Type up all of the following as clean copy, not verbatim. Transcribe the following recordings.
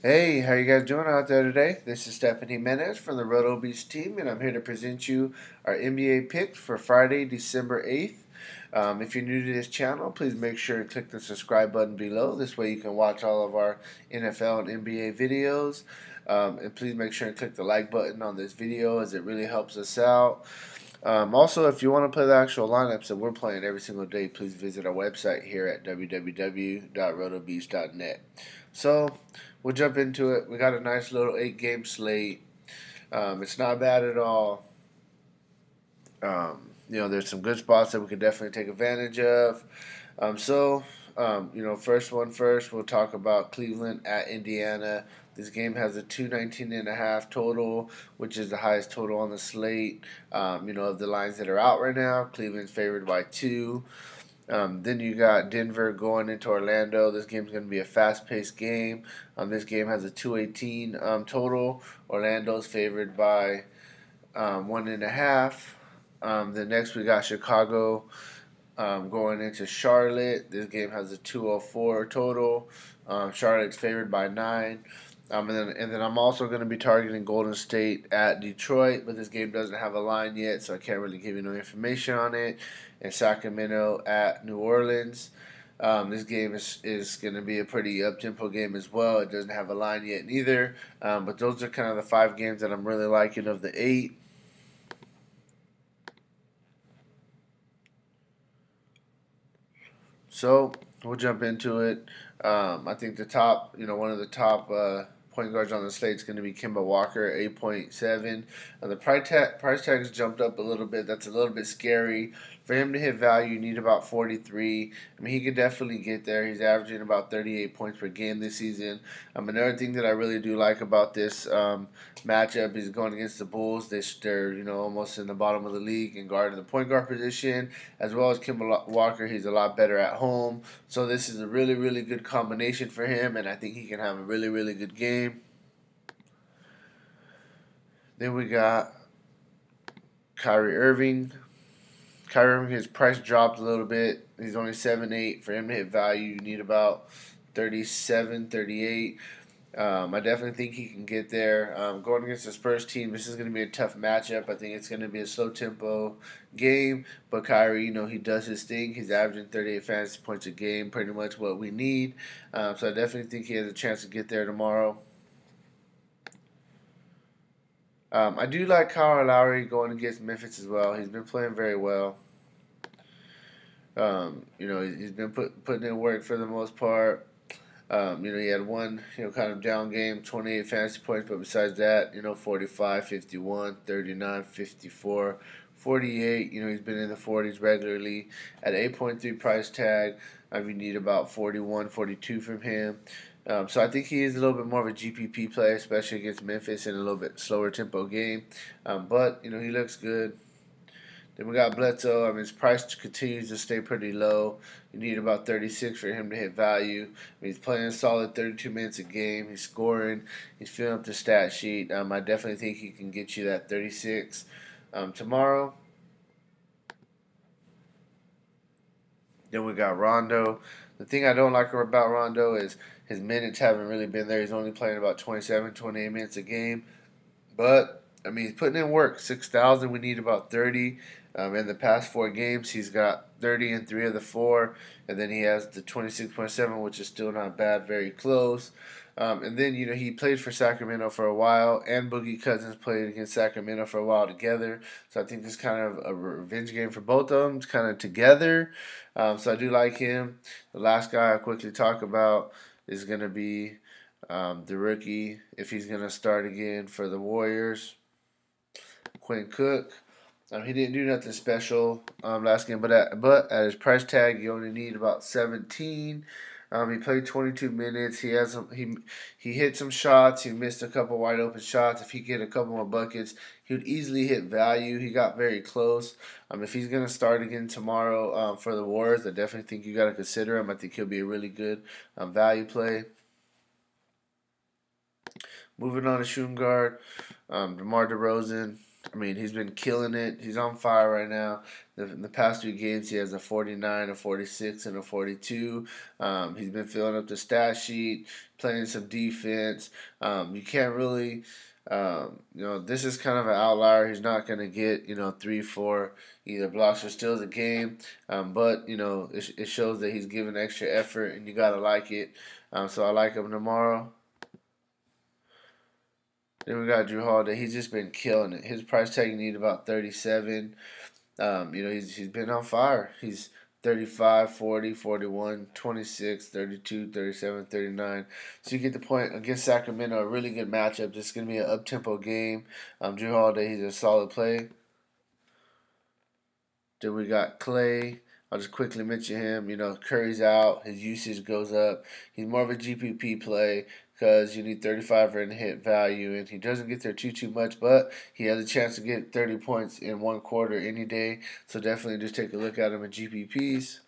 Hey, how you guys doing out there today? This is Stephanie Jimenez from the Roto Beast team, and I'm here to present you our NBA picks for Friday, December 8th. If you're new to this channel, please make sure to click the subscribe button below. This way you can watch all of our NFL and NBA videos. And please make sure to click the like button on this video as it really helps us out. Also, if you want to play the actual lineups that we're playing every single day, please visit our website here at www.rotobeast.net. So, we'll jump into it. We got a nice little 8-game slate. It's not bad at all. There's some good spots that we could definitely take advantage of. First one first, we'll talk about Cleveland at Indiana. This game has a 219.5 total, which is the highest total on the slate. Of the lines that are out right now, Cleveland's favored by 2. Then you got Denver going into Orlando. This game's going to be a fast-paced game. This game has a 218 total. Orlando's favored by 1.5. Then next we got Chicago going into Charlotte. This game has a 204 total. Charlotte's favored by 9. And then I'm also going to be targeting Golden State at Detroit, but this game doesn't have a line yet, so I can't really give you no information on it. And Sacramento at New Orleans. This game is going to be a pretty up-tempo game as well. It doesn't have a line yet neither. But those are kind of the 5 games that I'm really liking of the 8. So we'll jump into it. I think one of the top point guards on the slate is going to be Kemba Walker, 8.7. The price tag has jumped up a little bit. That's a little bit scary. For him to hit value, you need about 43. I mean, he could definitely get there. He's averaging about 38 points per game this season. Another thing that I really do like about this matchup is going against the Bulls. They're almost in the bottom of the league and guarding the point guard position, as well as Kemba Walker. He's a lot better at home, so this is a really, really good combination for him, and I think he can have a really, really good game. Then we got Kyrie Irving. Kyrie Irving, his price dropped a little bit. He's only 7.8. For him to hit value, you need about 37, 38. I definitely think he can get there. Going against the Spurs team, this is going to be a tough matchup. I think it's going to be a slow tempo game. But Kyrie, he does his thing. He's averaging 38 fantasy points a game, pretty much what we need. So I definitely think he has a chance to get there tomorrow. I do like Kyle Lowry going against Memphis as well. He's been playing very well. He's been putting in work for the most part. He had one, kind of down game, 28 fantasy points, but besides that, 45, 51, 39, 54, 48. He's been in the 40s regularly at 8.3 price tag. You need about 41, 42 from him. So I think he is a little bit more of a GPP play, especially against Memphis in a little bit slower tempo game. But he looks good. Then we got Bledsoe. His price continues to stay pretty low. You need about 36 for him to hit value. He's playing a solid 32 minutes a game. He's scoring. He's filling up the stat sheet. I definitely think he can get you that 36 tomorrow. Then we got Rondo. The thing I don't like about Rondo is his minutes haven't really been there. He's only playing about 27, 28 minutes a game. But, he's putting in work. 6,000, we need about 30. In the past 4 games, he's got 30 in 3 of the 4. And then he has the 26.7, which is still not bad, very close. And then, he played for Sacramento for a while, and Boogie Cousins played against Sacramento for a while together. So I think this is kind of a revenge game for both of them. It's kind of together. So I do like him. The last guy I'll quickly talk about is going to be the rookie, if he's going to start again for the Warriors, Quinn Cook. He didn't do nothing special last game, but at his price tag, you only need about 17. He played 22 minutes. He hit some shots. He missed a couple wide open shots. If he get a couple more buckets, he would easily hit value. He got very close. If he's gonna start again tomorrow for the Warriors, I definitely think you got to consider him. I think he'll be a really good value play. Moving on to shooting guard, DeMar DeRozan. I mean, he's been killing it. He's on fire right now. In the past 3 games, he has a 49, a 46, and a 42. He's been filling up the stat sheet, playing some defense. You can't really, this is kind of an outlier. He's not going to get, 3, 4 either blocks or steals a game. But, it shows that he's giving extra effort, and you got to like it. So I like him tomorrow. Then we got Drew Holiday. He's just been killing it. His price tag you need about 37. He's been on fire. He's 35, 40, 41, 26, 32, 37, 39. So you get the point. Against Sacramento, a really good matchup. This is going to be an up-tempo game. Drew Holiday, he's a solid play. Then we got Clay. I'll just quickly mention him. Curry's out. His usage goes up. He's more of a GPP play because you need 35 for an hit value, and he doesn't get there too much, but he has a chance to get 30 points in 1 quarter any day. So definitely just take a look at him in GPPs.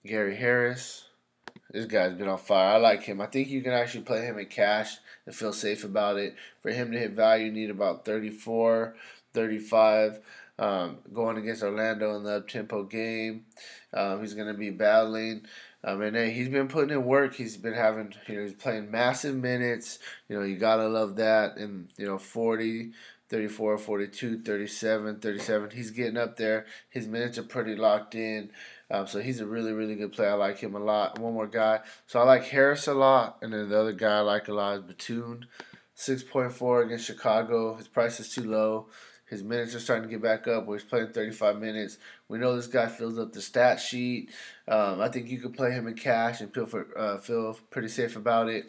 Gary Harris. This guy's been on fire. I like him. I think you can actually play him in cash and feel safe about it. For him to hit value, you need about 34, 35. Going against Orlando in the up-tempo game. He's going to be battling. And hey, he's been putting in work. He's been having, he's playing massive minutes. You got to love that. And, 40, 34, 42, 37, 37. He's getting up there. His minutes are pretty locked in. So he's a really, really good player. I like him a lot. One more guy. So I like Harris a lot. And then the other guy I like a lot is Batum. 6.4 against Chicago. His price is too low. His minutes are starting to get back up where he's playing 35 minutes. We know this guy fills up the stat sheet. I think you could play him in cash and feel pretty safe about it.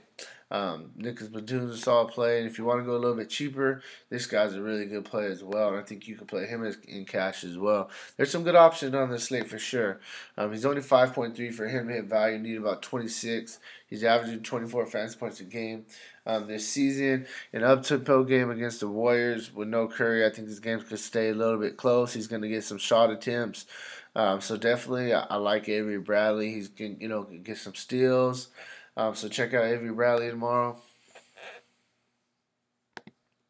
Nicholas Batum's a solid play. And if you want to go a little bit cheaper, this guy's a really good play as well. And I think you could play him in cash as well. There's some good options on this slate for sure. He's only 5.3 for him to hit value. Need about 26. He's averaging 24 fantasy points a game. This season, an up-tempo game against the Warriors with no Curry, I think this game could stay a little bit close. He's going to get some shot attempts. So definitely, I like Avery Bradley. He's can get some steals. So check out Avery Bradley tomorrow.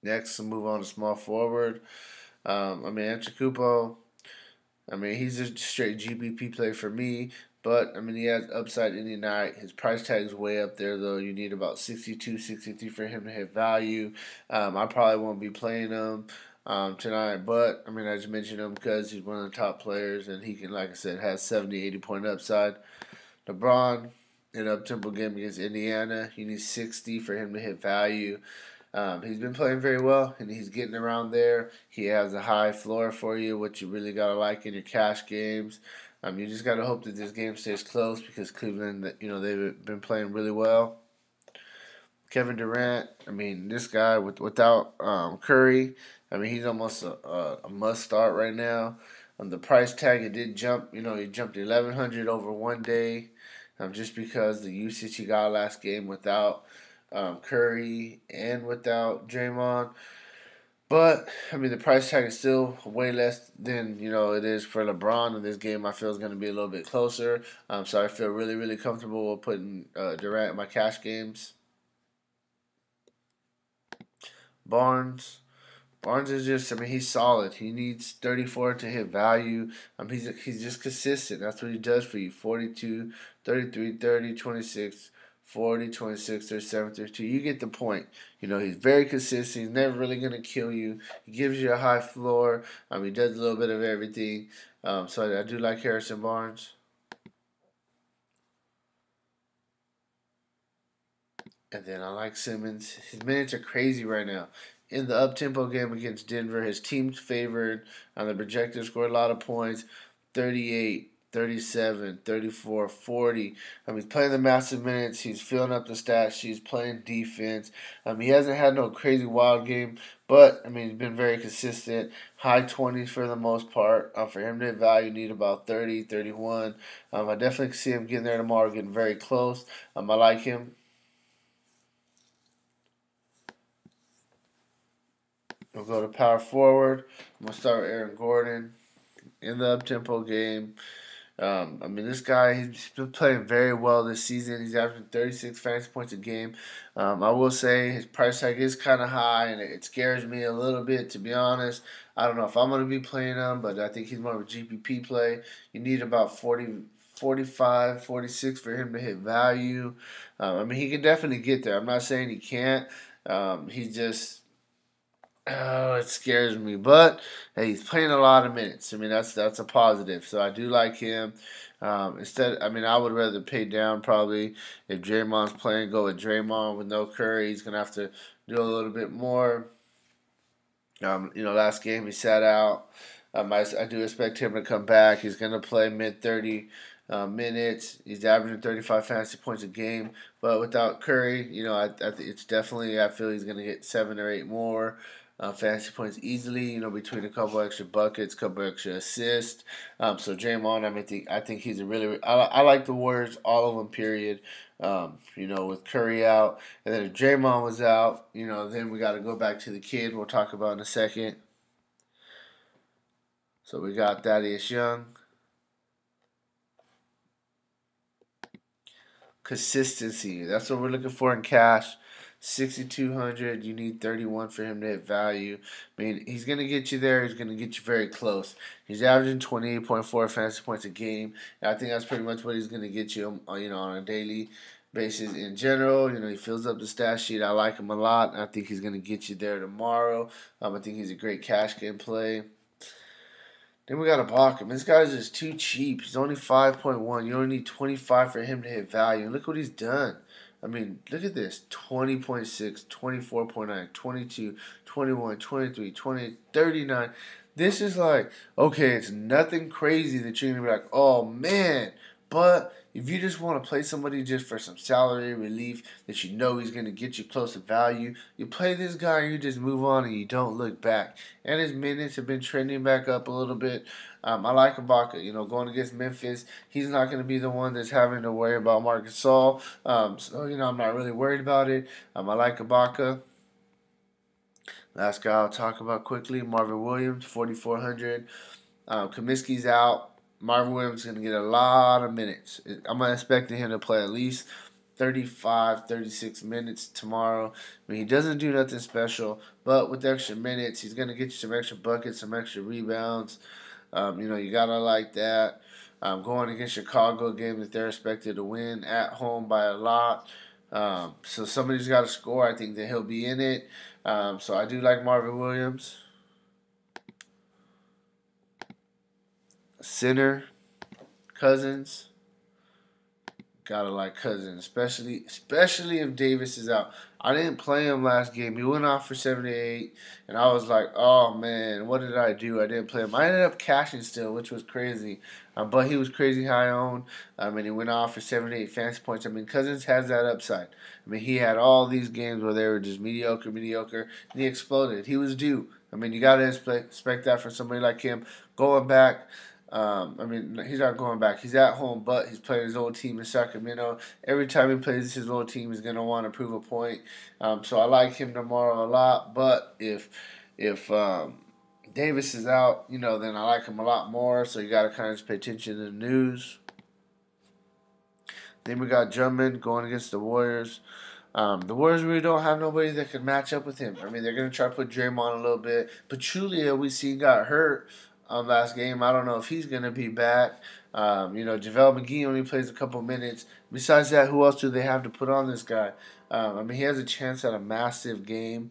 Next, we'll move on to small forward. Antetokounmpo. He's a straight GPP play for me. But, he has upside any night. His price tag is way up there, though. You need about 62, 63 for him to hit value. I probably won't be playing him tonight. But, I just mentioned him because he's one of the top players. And he can, like I said, has 70, 80 point upside. LeBron, in an up-tempo game against Indiana, you need 60 for him to hit value. He's been playing very well, and he's getting around there. He has a high floor for you, which you really got to like in your cash games. You just got to hope that this game stays close because Cleveland, they've been playing really well. Kevin Durant, this guy without Curry, he's almost a must start right now. The price tag, it did jump. He jumped 1,100 over one day, just because the usage he got last game without Curry and without Draymond. But, the price tag is still way less than, it is for LeBron. In this game, I feel is going to be a little bit closer. So I feel really, really comfortable with putting Durant in my cash games. Barnes is just, he's solid. He needs 34 to hit value. He's just consistent. That's what he does for you. 42, 33, 30, 26, 40, 26, 37, 32. You get the point. He's very consistent. He's never really going to kill you. He gives you a high floor. He does a little bit of everything. So I do like Harrison Barnes. And then I like Simmons. His minutes are crazy right now. In the up-tempo game against Denver, his team's favored. The projector scored a lot of points. 38, 37, 34, 40. He's playing the massive minutes. He's filling up the stat sheet. He's playing defense. He hasn't had no crazy wild game, but, he's been very consistent. High 20s for the most part. For him to hit value, need about 30, 31. I definitely see him getting there tomorrow, getting very close. I like him. We'll go to power forward. I'm going to start with Aaron Gordon. In the up-tempo game, I mean, this guy, he's been playing very well this season. He's averaging 36 fantasy points a game. I will say his price tag is kind of high, and it scares me a little bit, to be honest. I don't know if I'm going to be playing him, but I think he's more of a GPP play. You need about 45, 46 for him to hit value. I mean, he can definitely get there. I'm not saying he can't. He just Oh, it scares me. But hey, he's playing a lot of minutes. I mean, that's a positive. So I do like him. I mean, I would rather pay down probably if Draymond's playing. Go with Draymond with no Curry. He's gonna have to do a little bit more. Last game he sat out. I do expect him to come back. He's gonna play mid 30 minutes. He's averaging 35 fantasy points a game. But without Curry, it's definitely, I feel he's gonna get 7 or 8 more fantasy points easily. Between a couple extra buckets, couple extra assists. So Draymond, I think he's a really. I like the Warriors, all of them. Period. With Curry out, and then if Draymond was out, then we got to go back to the kid. We'll talk about in a second. So we got Thaddeus Young. Consistency. That's what we're looking for in cash. 6,200. You need 31 for him to hit value. I mean, he's going to get you there. He's going to get you very close. He's averaging 28.4 fantasy points a game. And I think that's pretty much what he's going to get you, on a daily basis in general. He fills up the stat sheet. I like him a lot. I think he's going to get you there tomorrow. I think he's a great cash game play. Then we got Ibaka. This guy's just too cheap. He's only 5.1. You only need 25 for him to hit value. And look what he's done. I mean, look at this. 20.6, 24.9, 22, 21, 23, 20, 39. This is like, okay, it's nothing crazy that you're going to be like, oh, man. But if you just want to play somebody just for some salary relief that you know he's going to get you close to value, you play this guy and you just move on and you don't look back. And his minutes have been trending back up a little bit. I like Ibaka. Going against Memphis, he's not going to be the one that's having to worry about Marc Gasol. I'm not really worried about it. I like Ibaka. Last guy I'll talk about quickly, Marvin Williams, 4,400. Kaminsky's out. Marvin Williams is going to get a lot of minutes. I'm expecting him to play at least 35, 36 minutes tomorrow. I mean, he doesn't do nothing special, but with extra minutes, he's going to get you some extra buckets, some extra rebounds. You got to like that. Going against Chicago, a game that they're expected to win at home by a lot. So somebody's got to score. I think that he'll be in it. So I do like Marvin Williams. Center, Cousins. Gotta like Cousins, especially if Davis is out. I didn't play him last game. He went off for 78, and I was like, oh man, what did I do? I didn't play him. I ended up cashing still, which was crazy. But he was crazy high owned. And he went off for 78 fantasy points. I mean, Cousins has that upside. I mean, he had all these games where they were just mediocre, and he exploded. He was due. I mean, you gotta expect that from somebody like him. Going back. He's not going back. He's at home, but he's playing his old team in Sacramento. Every time he plays his old team, he's going to want to prove a point. So I like him tomorrow a lot. But if Davis is out, then I like him a lot more. So you got to kind of just pay attention to the news. Then we got Drummond going against the Warriors. The Warriors really don't have nobody that can match up with him. I mean, they're going to try to put Draymond a little bit. But Pachulia, we seen, got hurt last game. I don't know if he's going to be back. JaVale McGee only plays a couple minutes. Besides that, who else do they have to put on this guy? He has a chance at a massive game.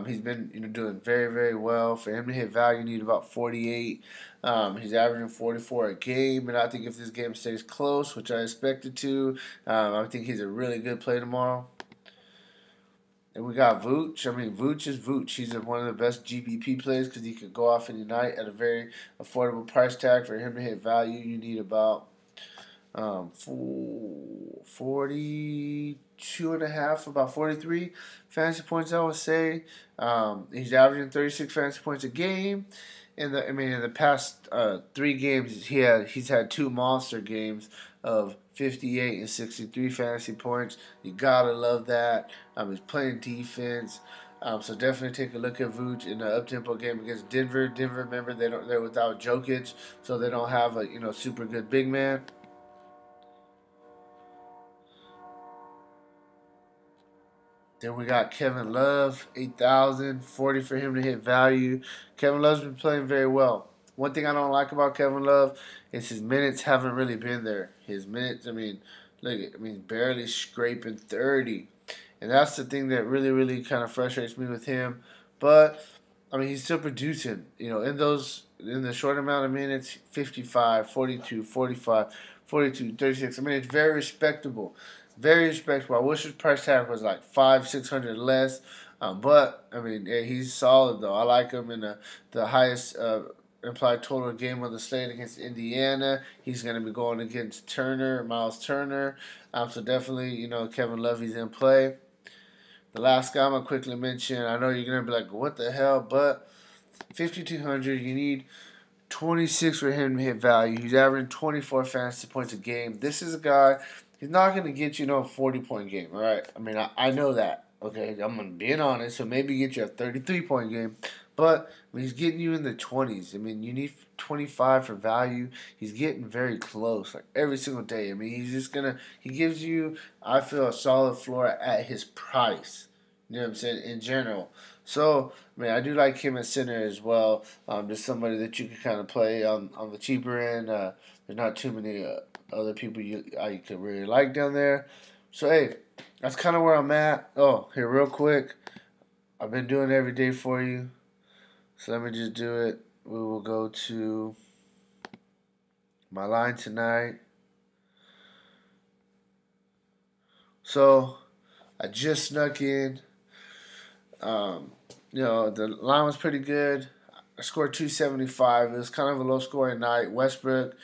He's been doing very, very well. For him to hit value, you need about 48. He's averaging 44 a game, and I think if this game stays close, which I expect it to, I think he's a really good play tomorrow. And we got Vooch. Vooch is Vooch. He's one of the best GPP plays because he could go off any night at a very affordable price tag. For him to hit value, you need about 42 and a half, about 43 fantasy points, I would say. He's averaging 36 fantasy points a game. In the past 3 games, he's had 2 monster games of 58 and 63 fantasy points. You gotta love that. He's playing defense. So definitely take a look at Vooch in the up-tempo game against Denver. Denver, remember they're without Jokic, so they don't have a super good big man. Then we got Kevin Love, 8,000, 40 for him to hit value. Kevin Love's been playing very well. One thing I don't like about Kevin Love is his minutes haven't really been there. His minutes, barely scraping 30. And that's the thing that really, really kind of frustrates me with him. But he's still producing. In the short amount of minutes, 55, 42, 45, 42, 36. It's very respectable. Very respectable. I wish his price tag was like 600 less. But yeah, he's solid though. I like him in the highest implied total game of the slate against Indiana. He's going to be going against Miles Turner. So definitely, Kevin Love, he's in play. The last guy I'm going to quickly mention, I know you're going to be like, what the hell? But 5,200, you need 26 for him to hit value. He's averaging 24 fantasy points a game. This is a guy, he's not going to get you a 40-point game, all right? I know that, okay? I'm being honest, so maybe get you a 33-point game. But he's getting you in the 20s. You need 25 for value. He's getting very close, like every single day. He gives you, I feel, a solid floor at his price. You know what I'm saying? In general. So, I do like him at center as well. Just somebody that you can kind of play on the cheaper end. There's not too many other people you could really like down there. So, hey, that's kind of where I'm at. Oh, here, real quick. I've been doing it every day for you. So let me just do it. We will go to my line tonight. So I just snuck in. The line was pretty good. I scored 275. It was kind of a low scoring night. Westbrook,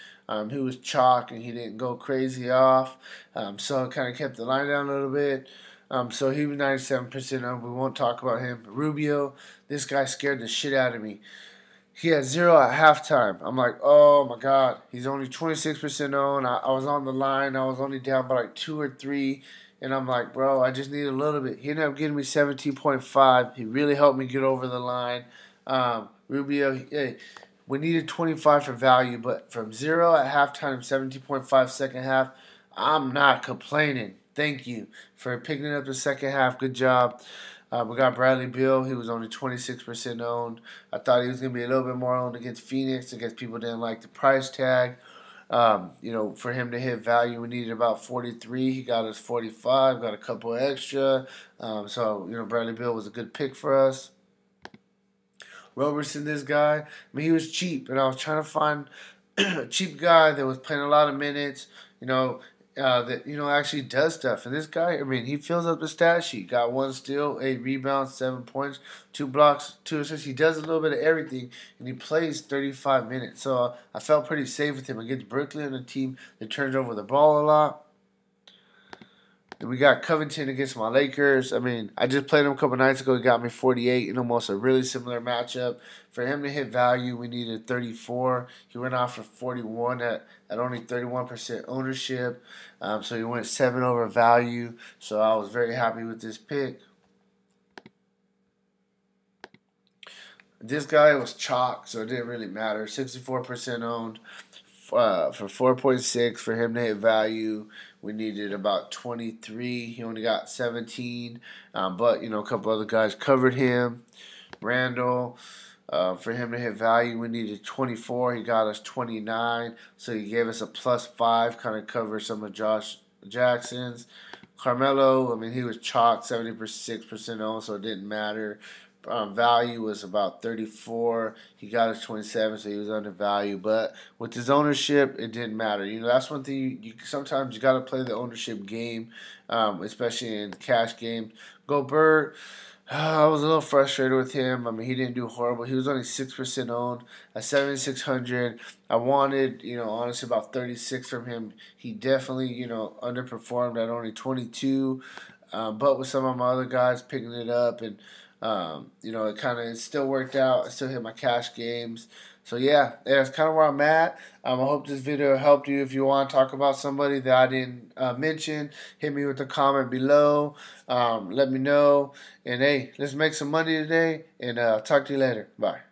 he was chalk and he didn't go crazy off. So it kind of kept the line down a little bit. So he was 97% owned. We won't talk about him. Rubio, this guy scared the shit out of me. He had 0 at halftime. I'm like, oh my God. He's only 26% owned. I was on the line. I was only down by like 2 or 3. And I'm like, bro, I just need a little bit. He ended up getting me 17.5. He really helped me get over the line. Rubio, hey, we needed 25 for value, but from 0 at halftime, 17.5 second half, I'm not complaining. Thank you for picking up the second half. Good job. We got Bradley Beal. He was only 26% owned. I thought he was going to be a little bit more owned against Phoenix. I guess people didn't like the price tag. For him to hit value, we needed about 43. He got us 45, got a couple extra. Bradley Beal was a good pick for us. Roberson, this guy, he was cheap, and I was trying to find a cheap guy that was playing a lot of minutes, that actually does stuff. And this guy, he fills up the stat sheet. Got 1 steal, 8 rebounds, 7 points, 2 blocks, 2 assists. He does a little bit of everything, and he plays 35 minutes. So I felt pretty safe with him against Brooklyn, a team that turns over the ball a lot. Then we got Covington against my Lakers. I just played him a couple nights ago. He got me 48 in almost a really similar matchup. For him to hit value, we needed 34. He went off for 41 at only 31% ownership. So he went 7 over value. So I was very happy with this pick. This guy was chalk, so it didn't really matter. 64% owned. For 4.6 for him to hit value, we needed about 23. He only got 17, but a couple other guys covered him. Randall, for him to hit value, we needed 24. He got us 29, so he gave us a +5, kind of cover some of Josh Jackson's. Carmelo, he was chalk, 76% owned, so it didn't matter. Value was about 34. He got us 27, so he was undervalued. But with his ownership, it didn't matter. That's one thing you sometimes you got to play the ownership game, especially in cash games. Gobert, I was a little frustrated with him. He didn't do horrible. He was only 6% owned at 7,600. I wanted, honestly, about 36 from him. He definitely, underperformed at only 22. but with some of my other guys picking it up, and it still worked out. I still hit my cash games. So yeah, that's kind of where I'm at. I hope this video helped you. If you want to talk about somebody that I didn't mention, hit me with a comment below. Let me know. And hey, let's make some money today. And talk to you later. Bye.